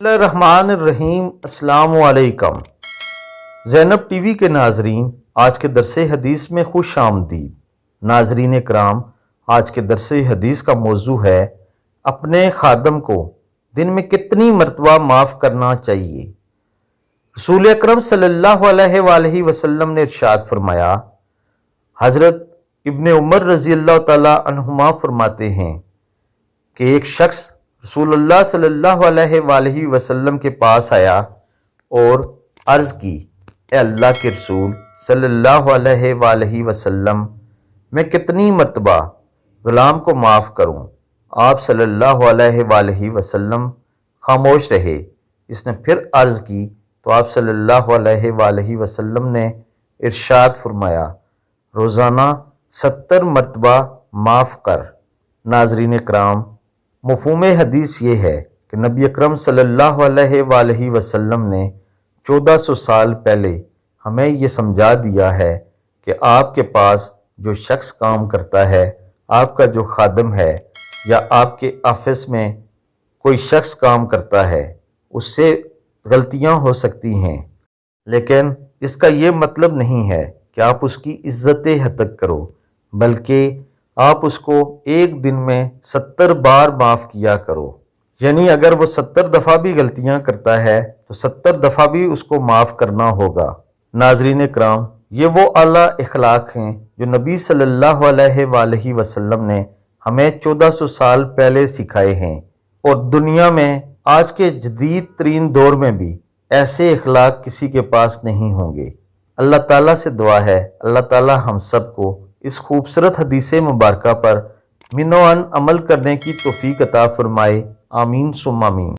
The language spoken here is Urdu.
الرحمن الرحیم۔ السلام علیکم زینب ٹی وی کے ناظرین، آج کے درس حدیث میں خوش آمدید۔ ناظرین کرام، آج کے درس حدیث کا موضوع ہے اپنے خادم کو دن میں کتنی مرتبہ معاف کرنا چاہیے۔ رسول اکرم صلی اللہ علیہ وآلہ وسلم نے ارشاد فرمایا، حضرت ابن عمر رضی اللہ تعالی عنہما فرماتے ہیں کہ ایک شخص رسول اللہ صلی اللہ علیہ وآلہ وسلم کے پاس آیا اور عرض کی، اے اللہ کے رسول صلی اللہ علیہ وآلہ وسلم، میں کتنی مرتبہ غلام کو معاف کروں؟ آپ صلی اللہ علیہ وآلہ وسلم خاموش رہے۔ اس نے پھر عرض کی تو آپ صلی اللہ علیہ وآلہ وسلم نے ارشاد فرمایا، روزانہ 70 مرتبہ معاف کر۔ ناظرین کرام، مفہوم حدیث یہ ہے کہ نبی اکرم صلی اللہ علیہ وآلہ وسلم نے 1400 سال پہلے ہمیں یہ سمجھا دیا ہے کہ آپ کے پاس جو شخص کام کرتا ہے، آپ کا جو خادم ہے یا آپ کے آفس میں کوئی شخص کام کرتا ہے، اس سے غلطیاں ہو سکتی ہیں، لیکن اس کا یہ مطلب نہیں ہے کہ آپ اس کی عزت ہتک کرو، بلکہ آپ اس کو ایک دن میں 70 بار معاف کیا کرو۔ یعنی اگر وہ 70 دفعہ بھی غلطیاں کرتا ہے تو 70 دفعہ بھی اس کو معاف کرنا ہوگا۔ ناظرین کرام، یہ وہ اعلیٰ اخلاق ہیں جو نبی صلی اللہ علیہ وآلہ وسلم نے ہمیں 1400 سال پہلے سکھائے ہیں، اور دنیا میں آج کے جدید ترین دور میں بھی ایسے اخلاق کسی کے پاس نہیں ہوں گے۔ اللہ تعالیٰ سے دعا ہے اللہ تعالیٰ ہم سب کو اس خوبصورت حدیث مبارکہ پر من و عن عمل کرنے کی توفیق عطا فرمائے۔ آمین ثم آمین۔